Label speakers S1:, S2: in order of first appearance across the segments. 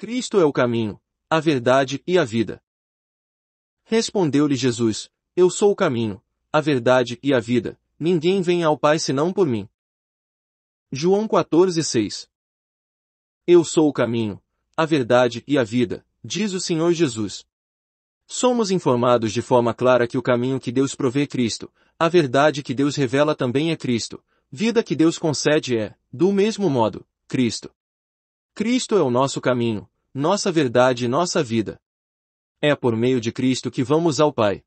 S1: Cristo é o caminho, a verdade e a vida. Respondeu-lhe Jesus: Eu sou o caminho, a verdade e a vida, ninguém vem ao Pai senão por mim. João 14:6. Eu sou o caminho, a verdade e a vida, diz o Senhor Jesus. Somos informados de forma clara que o caminho que Deus provê é Cristo, a verdade que Deus revela também é Cristo, vida que Deus concede é, do mesmo modo, Cristo. Cristo é o nosso caminho, nossa verdade e nossa vida. É por meio de Cristo que vamos ao Pai.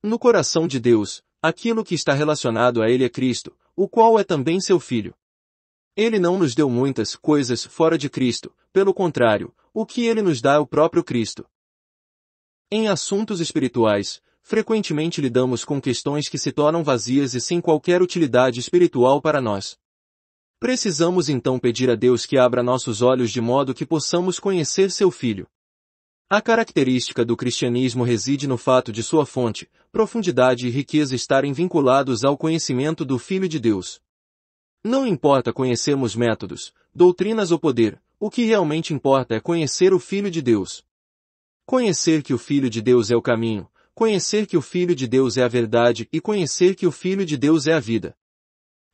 S1: No coração de Deus, aquilo que está relacionado a Ele é Cristo, o qual é também seu Filho. Ele não nos deu muitas coisas fora de Cristo, pelo contrário, o que Ele nos dá é o próprio Cristo. Em assuntos espirituais, frequentemente lidamos com questões que se tornam vazias e sem qualquer utilidade espiritual para nós. Precisamos então pedir a Deus que abra nossos olhos de modo que possamos conhecer seu Filho. A característica do cristianismo reside no fato de sua fonte, profundidade e riqueza estarem vinculados ao conhecimento do Filho de Deus. Não importa conhecermos métodos, doutrinas ou poder, o que realmente importa é conhecer o Filho de Deus. Conhecer que o Filho de Deus é o caminho, conhecer que o Filho de Deus é a verdade e conhecer que o Filho de Deus é a vida.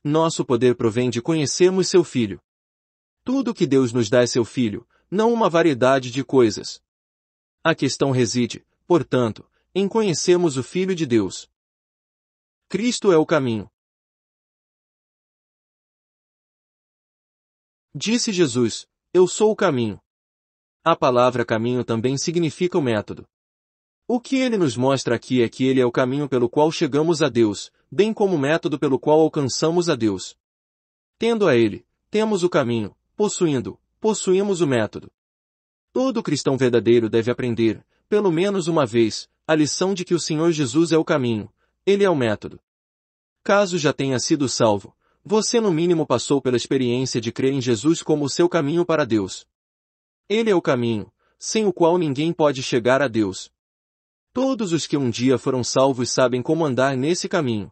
S1: Nosso poder provém de conhecermos seu Filho. Tudo o que Deus nos dá é seu Filho, não uma variedade de coisas. A questão reside, portanto, em conhecermos o Filho de Deus. Cristo é o caminho. Disse Jesus: Eu sou o caminho. A palavra caminho também significa o método. O que ele nos mostra aqui é que ele é o caminho pelo qual chegamos a Deus, bem como o método pelo qual alcançamos a Deus. Tendo a ele, temos o caminho, possuímos o método. Todo cristão verdadeiro deve aprender, pelo menos uma vez, a lição de que o Senhor Jesus é o caminho, ele é o método. Caso já tenha sido salvo, você no mínimo passou pela experiência de crer em Jesus como o seu caminho para Deus. Ele é o caminho, sem o qual ninguém pode chegar a Deus. Todos os que um dia foram salvos sabem como andar nesse caminho.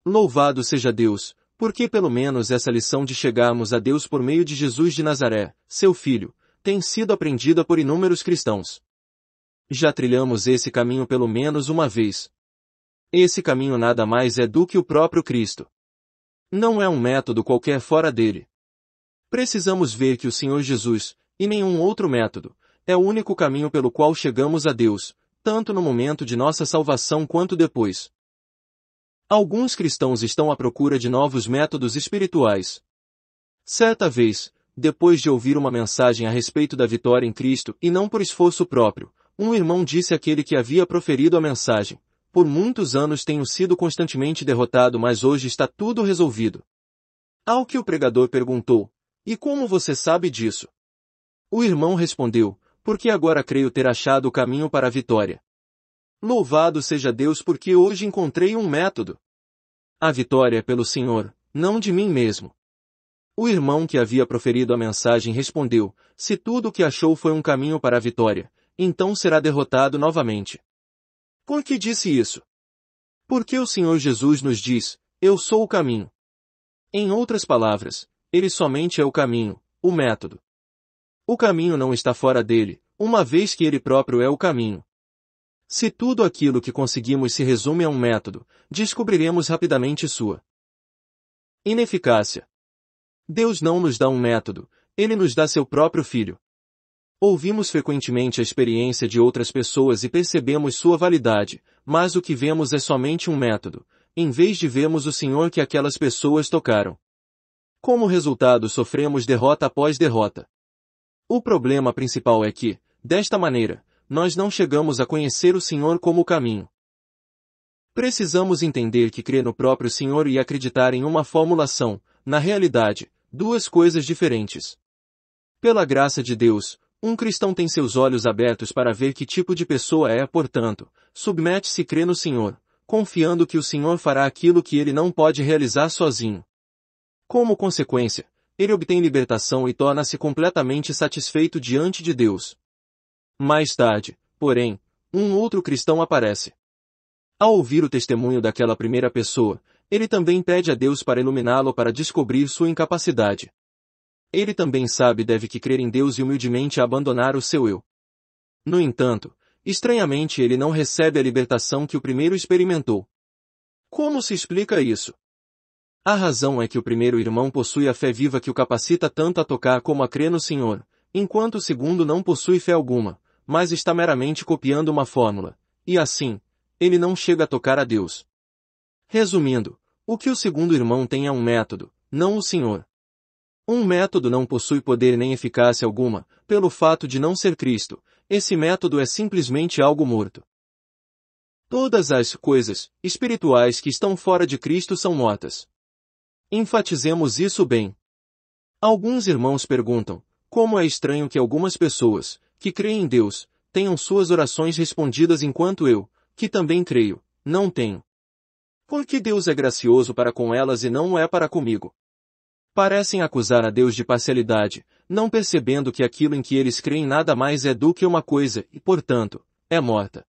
S1: Louvado seja Deus, porque pelo menos essa lição de chegarmos a Deus por meio de Jesus de Nazaré, seu Filho, tem sido aprendida por inúmeros cristãos. Já trilhamos esse caminho pelo menos uma vez. Esse caminho nada mais é do que o próprio Cristo. Não é um método qualquer fora dele. Precisamos ver que o Senhor Jesus, e nenhum outro método, é o único caminho pelo qual chegamos a Deus, tanto no momento de nossa salvação quanto depois. Alguns cristãos estão à procura de novos métodos espirituais. Certa vez, depois de ouvir uma mensagem a respeito da vitória em Cristo e não por esforço próprio, um irmão disse àquele que havia proferido a mensagem: Por muitos anos tenho sido constantemente derrotado, mas hoje está tudo resolvido. Ao que o pregador perguntou: E como você sabe disso? O irmão respondeu: Porque agora creio ter achado o caminho para a vitória. Louvado seja Deus porque hoje encontrei um método. A vitória é pelo Senhor, não de mim mesmo. O irmão que havia proferido a mensagem respondeu: Se tudo o que achou foi um caminho para a vitória, então será derrotado novamente. Por que disse isso? Porque o Senhor Jesus nos diz: Eu sou o caminho. Em outras palavras, ele somente é o caminho, o método. O caminho não está fora dele, uma vez que ele próprio é o caminho. Se tudo aquilo que conseguimos se resume a um método, descobriremos rapidamente sua ineficácia. Deus não nos dá um método, ele nos dá seu próprio Filho. Ouvimos frequentemente a experiência de outras pessoas e percebemos sua validade, mas o que vemos é somente um método, em vez de vermos o Senhor que aquelas pessoas tocaram. Como resultado, sofremos derrota após derrota. O problema principal é que, desta maneira, nós não chegamos a conhecer o Senhor como o caminho. Precisamos entender que crer no próprio Senhor e acreditar em uma formulação, na realidade, duas coisas diferentes. Pela graça de Deus, um cristão tem seus olhos abertos para ver que tipo de pessoa é, portanto, submete-se e crê no Senhor, confiando que o Senhor fará aquilo que ele não pode realizar sozinho. Como consequência, ele obtém libertação e torna-se completamente satisfeito diante de Deus. Mais tarde, porém, um outro cristão aparece. Ao ouvir o testemunho daquela primeira pessoa, ele também pede a Deus para iluminá-lo para descobrir sua incapacidade. Ele também sabe deve que crer em Deus e humildemente abandonar o seu eu. No entanto, estranhamente ele não recebe a libertação que o primeiro experimentou. Como se explica isso? A razão é que o primeiro irmão possui a fé viva que o capacita tanto a tocar como a crer no Senhor, enquanto o segundo não possui fé alguma, mas está meramente copiando uma fórmula, e assim, ele não chega a tocar a Deus. Resumindo, o que o segundo irmão tem é um método, não o Senhor. Um método não possui poder nem eficácia alguma, pelo fato de não ser Cristo, esse método é simplesmente algo morto. Todas as coisas espirituais que estão fora de Cristo são mortas. Enfatizemos isso bem. Alguns irmãos perguntam, como é estranho que algumas pessoas, que creem em Deus, tenham suas orações respondidas enquanto eu, que também creio, não tenho. Por que Deus é gracioso para com elas e não o é para comigo? Parecem acusar a Deus de parcialidade, não percebendo que aquilo em que eles creem nada mais é do que uma coisa e, portanto, é morta.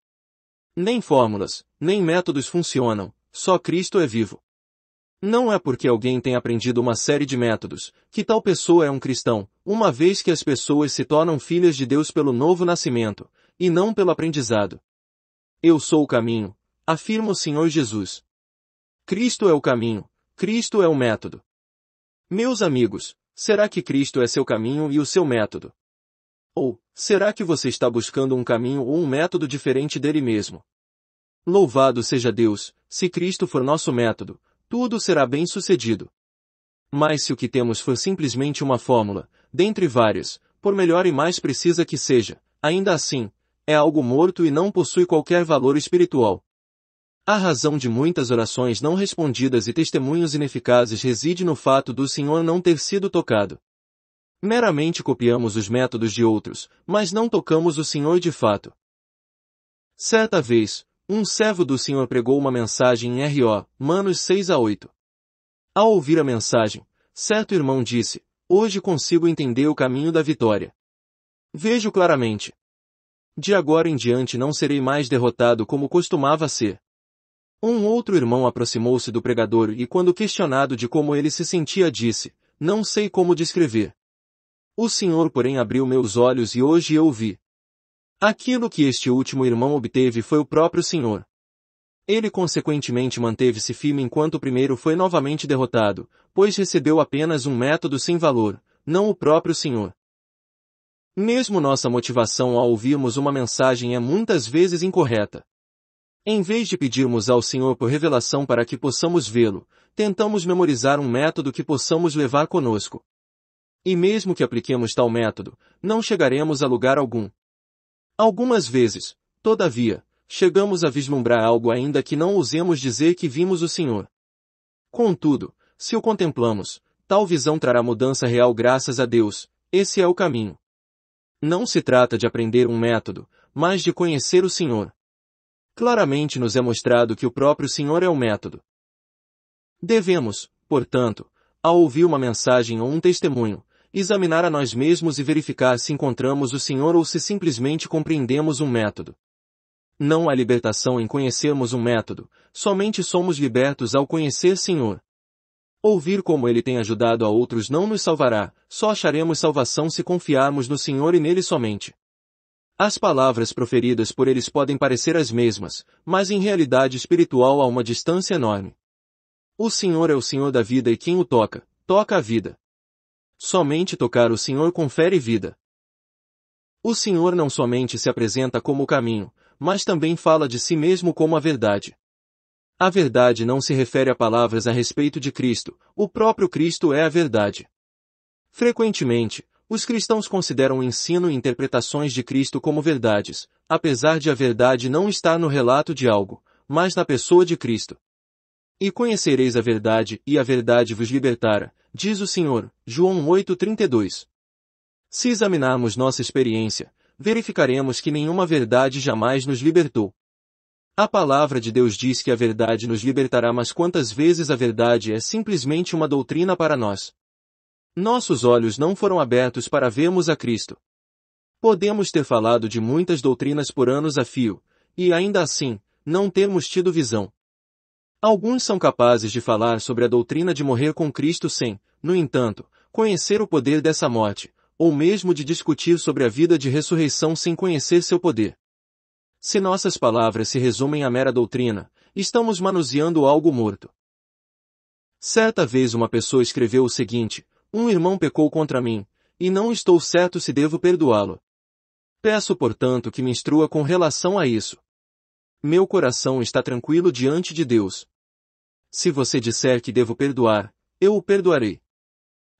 S1: Nem fórmulas, nem métodos funcionam, só Cristo é vivo. Não é porque alguém tem aprendido uma série de métodos, que tal pessoa é um cristão, uma vez que as pessoas se tornam filhas de Deus pelo novo nascimento, e não pelo aprendizado. Eu sou o caminho, afirma o Senhor Jesus. Cristo é o caminho, Cristo é o método. Meus amigos, será que Cristo é seu caminho e o seu método? Ou, será que você está buscando um caminho ou um método diferente dele mesmo? Louvado seja Deus, se Cristo for nosso método, tudo será bem sucedido. Mas se o que temos for simplesmente uma fórmula, dentre várias, por melhor e mais precisa que seja, ainda assim, é algo morto e não possui qualquer valor espiritual. A razão de muitas orações não respondidas e testemunhos ineficazes reside no fato do Senhor não ter sido tocado. Meramente copiamos os métodos de outros, mas não tocamos o Senhor de fato. Certa vez, um servo do Senhor pregou uma mensagem em R.O. Manos 6-8. Ao ouvir a mensagem, certo irmão disse, hoje consigo entender o caminho da vitória. Vejo claramente. De agora em diante não serei mais derrotado como costumava ser. Um outro irmão aproximou-se do pregador e quando questionado de como ele se sentia disse, não sei como descrever. O Senhor porém abriu meus olhos e hoje eu vi. Aquilo que este último irmão obteve foi o próprio Senhor. Ele consequentemente manteve-se firme enquanto o primeiro foi novamente derrotado, pois recebeu apenas um método sem valor, não o próprio Senhor. Mesmo nossa motivação ao ouvirmos uma mensagem é muitas vezes incorreta. Em vez de pedirmos ao Senhor por revelação para que possamos vê-lo, tentamos memorizar um método que possamos levar conosco. E mesmo que apliquemos tal método, não chegaremos a lugar algum. Algumas vezes, todavia, chegamos a vislumbrar algo ainda que não ousemos dizer que vimos o Senhor. Contudo, se o contemplamos, tal visão trará mudança real graças a Deus, esse é o caminho. Não se trata de aprender um método, mas de conhecer o Senhor. Claramente nos é mostrado que o próprio Senhor é o método. Devemos, portanto, ao ouvir uma mensagem ou um testemunho, examinar a nós mesmos e verificar se encontramos o Senhor ou se simplesmente compreendemos um método. Não há libertação em conhecermos um método, somente somos libertos ao conhecer Senhor. Ouvir como Ele tem ajudado a outros não nos salvará, só acharemos salvação se confiarmos no Senhor e nele somente. As palavras proferidas por eles podem parecer as mesmas, mas em realidade espiritual há uma distância enorme. O Senhor é o Senhor da vida e quem o toca, toca a vida. Somente tocar o Senhor confere vida. O Senhor não somente se apresenta como o caminho, mas também fala de si mesmo como a verdade. A verdade não se refere a palavras a respeito de Cristo, o próprio Cristo é a verdade. Frequentemente, os cristãos consideram o ensino e interpretações de Cristo como verdades, apesar de a verdade não estar no relato de algo, mas na pessoa de Cristo. E conhecereis a verdade, e a verdade vos libertará, diz o Senhor, João 8,32. Se examinarmos nossa experiência, verificaremos que nenhuma verdade jamais nos libertou. A palavra de Deus diz que a verdade nos libertará, mas quantas vezes a verdade é simplesmente uma doutrina para nós? Nossos olhos não foram abertos para vermos a Cristo. Podemos ter falado de muitas doutrinas por anos a fio, e ainda assim, não termos tido visão. Alguns são capazes de falar sobre a doutrina de morrer com Cristo sem, no entanto, conhecer o poder dessa morte, ou mesmo de discutir sobre a vida de ressurreição sem conhecer seu poder. Se nossas palavras se resumem à mera doutrina, estamos manuseando algo morto. Certa vez uma pessoa escreveu o seguinte: um irmão pecou contra mim, e não estou certo se devo perdoá-lo. Peço, portanto, que me instrua com relação a isso. Meu coração está tranquilo diante de Deus. Se você disser que devo perdoar, eu o perdoarei.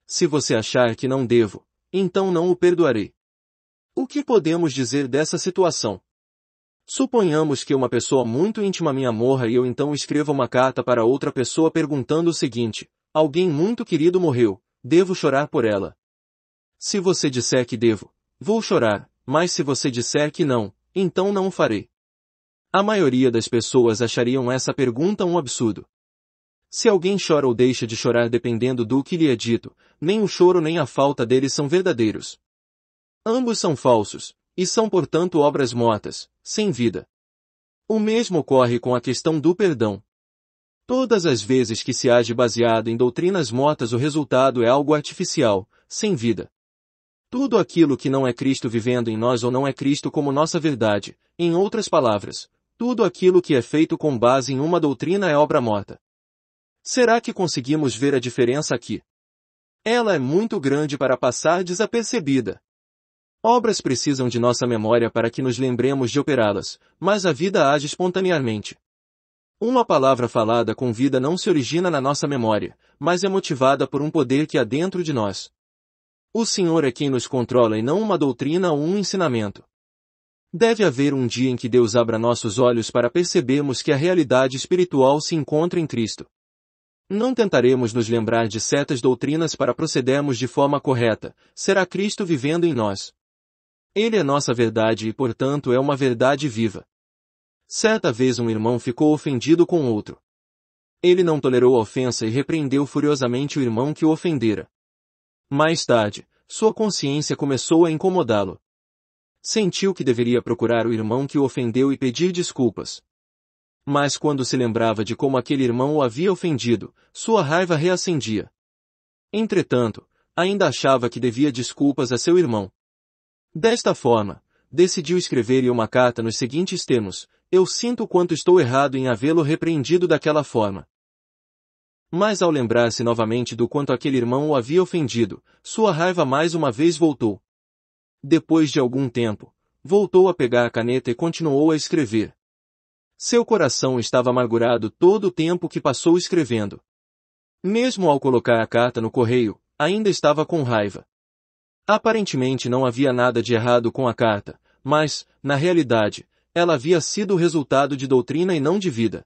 S1: Se você achar que não devo, então não o perdoarei. O que podemos dizer dessa situação? Suponhamos que uma pessoa muito íntima minha morra e eu então escreva uma carta para outra pessoa perguntando o seguinte: alguém muito querido morreu, devo chorar por ela? Se você disser que devo, vou chorar, mas se você disser que não, então não o farei. A maioria das pessoas achariam essa pergunta um absurdo. Se alguém chora ou deixa de chorar dependendo do que lhe é dito, nem o choro nem a falta dele são verdadeiros. Ambos são falsos, e são portanto obras mortas, sem vida. O mesmo ocorre com a questão do perdão. Todas as vezes que se age baseado em doutrinas mortas o resultado é algo artificial, sem vida. Tudo aquilo que não é Cristo vivendo em nós ou não é Cristo como nossa verdade, em outras palavras, tudo aquilo que é feito com base em uma doutrina é obra morta. Será que conseguimos ver a diferença aqui? Ela é muito grande para passar desapercebida. Obras precisam de nossa memória para que nos lembremos de operá-las, mas a vida age espontaneamente. Uma palavra falada com vida não se origina na nossa memória, mas é motivada por um poder que há dentro de nós. O Senhor é quem nos controla e não uma doutrina ou um ensinamento. Deve haver um dia em que Deus abra nossos olhos para percebermos que a realidade espiritual se encontra em Cristo. Não tentaremos nos lembrar de certas doutrinas para procedermos de forma correta, será Cristo vivendo em nós. Ele é nossa verdade e, portanto, é uma verdade viva. Certa vez um irmão ficou ofendido com outro. Ele não tolerou a ofensa e repreendeu furiosamente o irmão que o ofendera. Mais tarde, sua consciência começou a incomodá-lo. Sentiu que deveria procurar o irmão que o ofendeu e pedir desculpas. Mas quando se lembrava de como aquele irmão o havia ofendido, sua raiva reacendia. Entretanto, ainda achava que devia desculpas a seu irmão. Desta forma, decidiu escrever-lhe uma carta nos seguintes termos: eu sinto quanto estou errado em havê-lo repreendido daquela forma. Mas ao lembrar-se novamente do quanto aquele irmão o havia ofendido, sua raiva mais uma vez voltou. Depois de algum tempo, voltou a pegar a caneta e continuou a escrever. Seu coração estava amargurado todo o tempo que passou escrevendo. Mesmo ao colocar a carta no correio, ainda estava com raiva. Aparentemente não havia nada de errado com a carta, mas, na realidade, ela havia sido o resultado de doutrina e não de vida.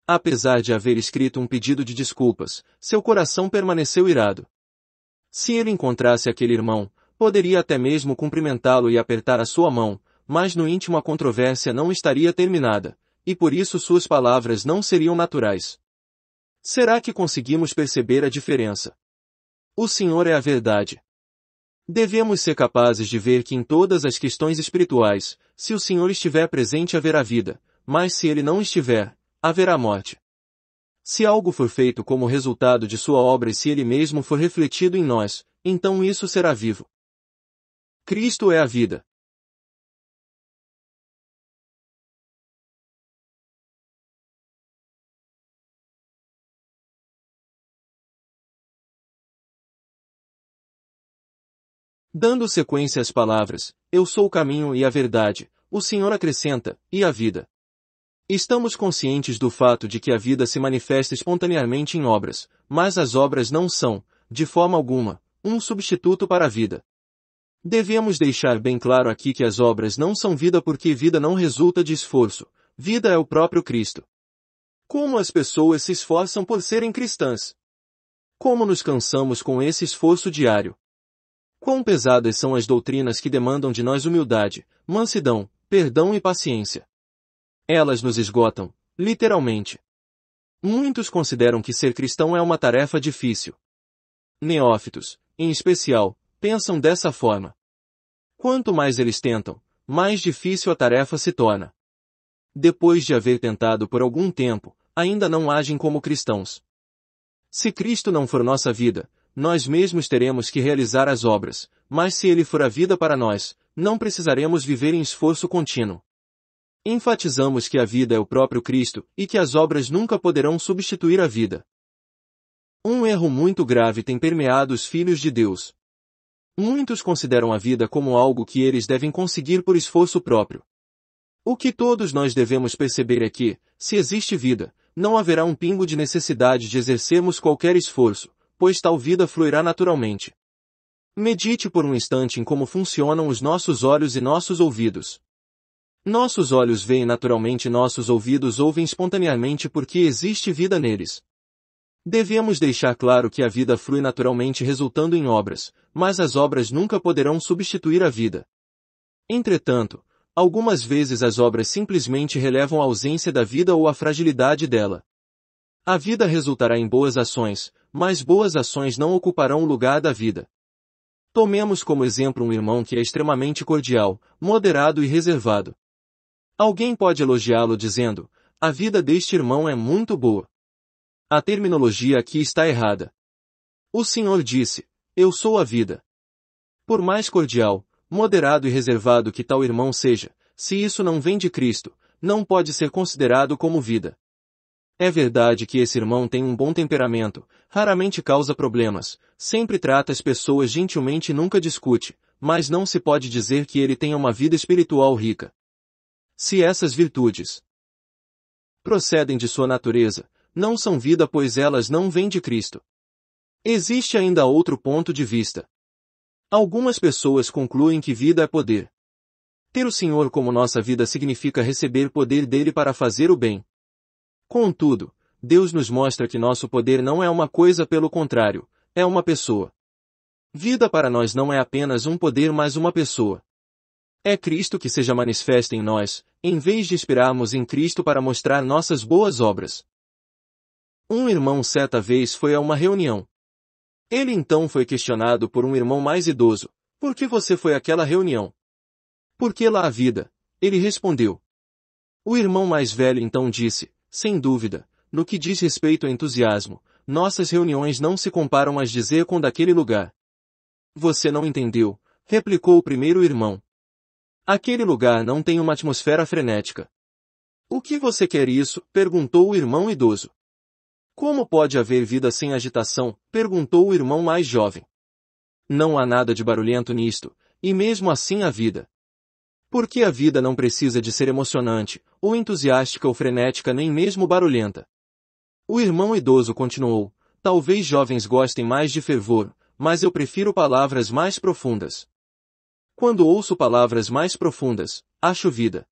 S1: Apesar de haver escrito um pedido de desculpas, seu coração permaneceu irado. Se ele encontrasse aquele irmão, poderia até mesmo cumprimentá-lo e apertar a sua mão, mas no íntimo a controvérsia não estaria terminada, e por isso suas palavras não seriam naturais. Será que conseguimos perceber a diferença? O Senhor é a verdade. Devemos ser capazes de ver que em todas as questões espirituais, se o Senhor estiver presente haverá vida, mas se ele não estiver, haverá morte. Se algo for feito como resultado de sua obra e se ele mesmo for refletido em nós, então isso será vivo. Cristo é a vida. Dando sequência às palavras, eu sou o caminho e a verdade, o Senhor acrescenta, e a vida. Estamos conscientes do fato de que a vida se manifesta espontaneamente em obras, mas as obras não são, de forma alguma, um substituto para a vida. Devemos deixar bem claro aqui que as obras não são vida porque vida não resulta de esforço, vida é o próprio Cristo. Como as pessoas se esforçam por serem cristãs? Como nos cansamos com esse esforço diário? Quão pesadas são as doutrinas que demandam de nós humildade, mansidão, perdão e paciência. Elas nos esgotam, literalmente. Muitos consideram que ser cristão é uma tarefa difícil. Neófitos, em especial, pensam dessa forma. Quanto mais eles tentam, mais difícil a tarefa se torna. Depois de haver tentado por algum tempo, ainda não agem como cristãos. Se Cristo não for nossa vida, nós mesmos teremos que realizar as obras, mas se Ele for a vida para nós, não precisaremos viver em esforço contínuo. Enfatizamos que a vida é o próprio Cristo, e que as obras nunca poderão substituir a vida. Um erro muito grave tem permeado os filhos de Deus. Muitos consideram a vida como algo que eles devem conseguir por esforço próprio. O que todos nós devemos perceber é que, se existe vida, não haverá um pingo de necessidade de exercermos qualquer esforço, pois tal vida fluirá naturalmente. Medite por um instante em como funcionam os nossos olhos e nossos ouvidos. Nossos olhos veem naturalmente e nossos ouvidos ouvem espontaneamente porque existe vida neles. Devemos deixar claro que a vida flui naturalmente resultando em obras, mas as obras nunca poderão substituir a vida. Entretanto, algumas vezes as obras simplesmente relevam a ausência da vida ou a fragilidade dela. A vida resultará em boas ações, mas boas ações não ocuparão o lugar da vida. Tomemos como exemplo um irmão que é extremamente cordial, moderado e reservado. Alguém pode elogiá-lo dizendo, a vida deste irmão é muito boa. A terminologia aqui está errada. O Senhor disse, eu sou a vida. Por mais cordial, moderado e reservado que tal irmão seja, se isso não vem de Cristo, não pode ser considerado como vida. É verdade que esse irmão tem um bom temperamento, raramente causa problemas, sempre trata as pessoas gentilmente e nunca discute, mas não se pode dizer que ele tenha uma vida espiritual rica. Se essas virtudes procedem de sua natureza, não são vida pois elas não vêm de Cristo. Existe ainda outro ponto de vista. Algumas pessoas concluem que vida é poder. Ter o Senhor como nossa vida significa receber poder dele para fazer o bem. Contudo, Deus nos mostra que nosso poder não é uma coisa, pelo contrário, é uma pessoa. Vida para nós não é apenas um poder, mas uma pessoa. É Cristo que seja manifesto em nós, em vez de esperarmos em Cristo para mostrar nossas boas obras. Um irmão certa vez foi a uma reunião. Ele então foi questionado por um irmão mais idoso, por que você foi àquela reunião? Porque lá há vida, ele respondeu. O irmão mais velho então disse, sem dúvida, no que diz respeito ao entusiasmo, nossas reuniões não se comparam às de Zecon daquele lugar. Você não entendeu, replicou o primeiro irmão. Aquele lugar não tem uma atmosfera frenética. O que você quer isso? Perguntou o irmão idoso. Como pode haver vida sem agitação? Perguntou o irmão mais jovem. Não há nada de barulhento nisto, e mesmo assim há vida. Porque a vida não precisa de ser emocionante, ou entusiástica ou frenética nem mesmo barulhenta. O irmão idoso continuou, talvez jovens gostem mais de fervor, mas eu prefiro palavras mais profundas. Quando ouço palavras mais profundas, acho vida.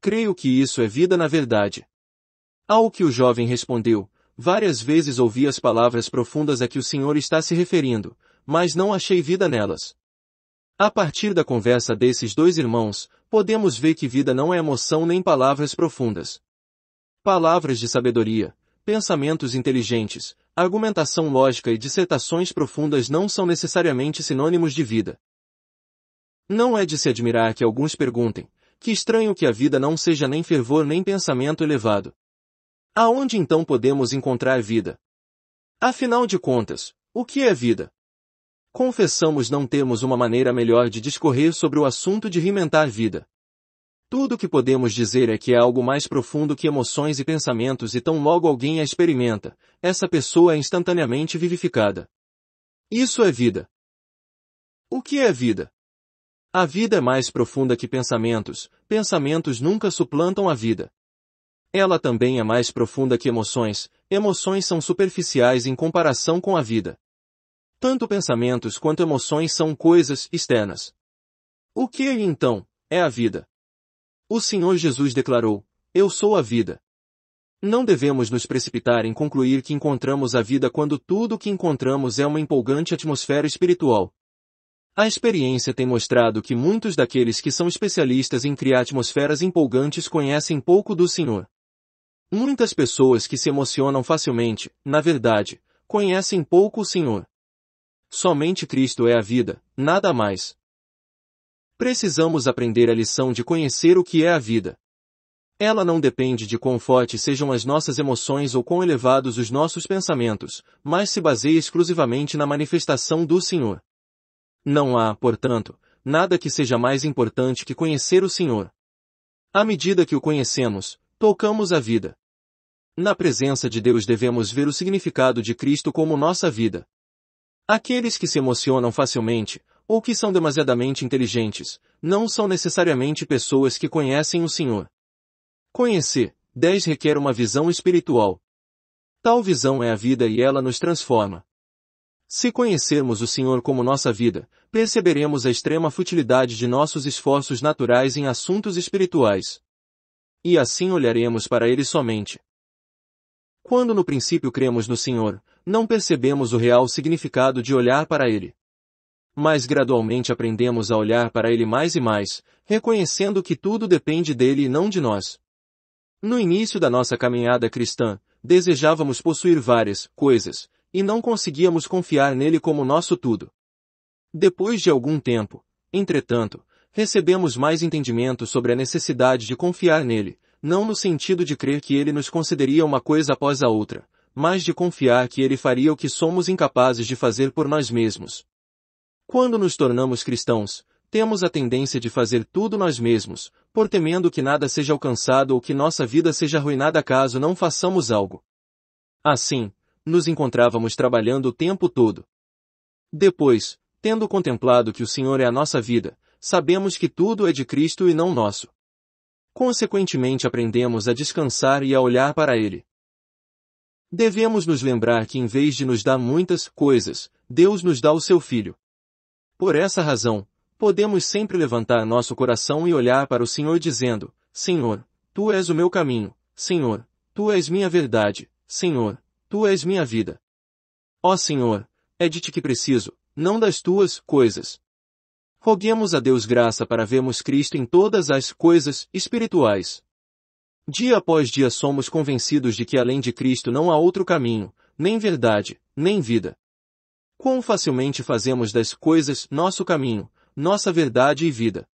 S1: Creio que isso é vida na verdade. Ao que o jovem respondeu, várias vezes ouvi as palavras profundas a que o Senhor está se referindo, mas não achei vida nelas. A partir da conversa desses dois irmãos, podemos ver que vida não é emoção nem palavras profundas. Palavras de sabedoria, pensamentos inteligentes, argumentação lógica e dissertações profundas não são necessariamente sinônimos de vida. Não é de se admirar que alguns perguntem, que estranho que a vida não seja nem fervor nem pensamento elevado. Aonde então podemos encontrar vida? Afinal de contas, o que é vida? Confessamos não termos uma maneira melhor de discorrer sobre o assunto de rimentar vida. Tudo o que podemos dizer é que é algo mais profundo que emoções e pensamentos e tão logo alguém a experimenta, essa pessoa é instantaneamente vivificada. Isso é vida. O que é vida? A vida é mais profunda que pensamentos, pensamentos nunca suplantam a vida. Ela também é mais profunda que emoções, emoções são superficiais em comparação com a vida. Tanto pensamentos quanto emoções são coisas externas. O que, então, é a vida? O Senhor Jesus declarou, eu sou a vida. Não devemos nos precipitar em concluir que encontramos a vida quando tudo o que encontramos é uma empolgante atmosfera espiritual. A experiência tem mostrado que muitos daqueles que são especialistas em criar atmosferas empolgantes conhecem pouco do Senhor. Muitas pessoas que se emocionam facilmente, na verdade, conhecem pouco o Senhor. Somente Cristo é a vida, nada mais. Precisamos aprender a lição de conhecer o que é a vida. Ela não depende de quão fortes sejam as nossas emoções ou quão elevados os nossos pensamentos, mas se baseia exclusivamente na manifestação do Senhor. Não há, portanto, nada que seja mais importante que conhecer o Senhor. À medida que o conhecemos, tocamos a vida. Na presença de Deus devemos ver o significado de Cristo como nossa vida. Aqueles que se emocionam facilmente, ou que são demasiadamente inteligentes, não são necessariamente pessoas que conhecem o Senhor. Conhecer, 10 requer uma visão espiritual. Tal visão é a vida e ela nos transforma. Se conhecermos o Senhor como nossa vida, perceberemos a extrema futilidade de nossos esforços naturais em assuntos espirituais. E assim olharemos para Ele somente. Quando no princípio cremos no Senhor, não percebemos o real significado de olhar para Ele. Mas gradualmente aprendemos a olhar para Ele mais e mais, reconhecendo que tudo depende dele e não de nós. No início da nossa caminhada cristã, desejávamos possuir várias coisas, e não conseguíamos confiar nele como nosso tudo. Depois de algum tempo, entretanto, recebemos mais entendimento sobre a necessidade de confiar nele, não no sentido de crer que ele nos concederia uma coisa após a outra, mas de confiar que ele faria o que somos incapazes de fazer por nós mesmos. Quando nos tornamos cristãos, temos a tendência de fazer tudo nós mesmos, por temendo que nada seja alcançado ou que nossa vida seja arruinada caso não façamos algo. Assim, nos encontrávamos trabalhando o tempo todo. Depois, tendo contemplado que o Senhor é a nossa vida, sabemos que tudo é de Cristo e não nosso. Consequentemente aprendemos a descansar e a olhar para Ele. Devemos nos lembrar que em vez de nos dar muitas coisas, Deus nos dá o seu Filho. Por essa razão, podemos sempre levantar nosso coração e olhar para o Senhor dizendo, Senhor, Tu és o meu caminho, Senhor, Tu és minha verdade, Senhor, Tu és minha vida. Ó Senhor, é de Ti que preciso, não das Tuas coisas. Roguemos a Deus graça para vermos Cristo em todas as coisas espirituais. Dia após dia somos convencidos de que além de Cristo não há outro caminho, nem verdade, nem vida. Quão facilmente fazemos das coisas nosso caminho, nossa verdade e vida.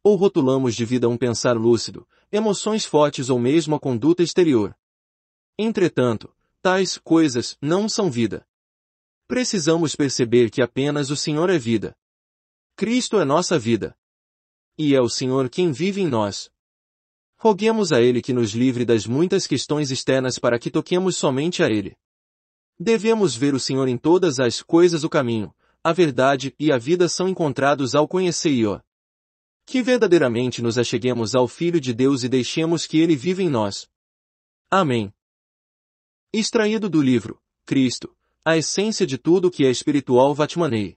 S1: Ou rotulamos de vida um pensar lúcido, emoções fortes ou mesmo a conduta exterior. Entretanto, tais coisas não são vida. Precisamos perceber que apenas o Senhor é vida. Cristo é nossa vida. E é o Senhor quem vive em nós. Roguemos a Ele que nos livre das muitas questões externas para que toquemos somente a Ele. Devemos ver o Senhor em todas as coisas. O caminho, a verdade e a vida são encontrados ao conhecer-o. Que verdadeiramente nos acheguemos ao Filho de Deus e deixemos que Ele viva em nós. Amém. Extraído do livro, Cristo, a essência de tudo que é espiritual Vatmanei.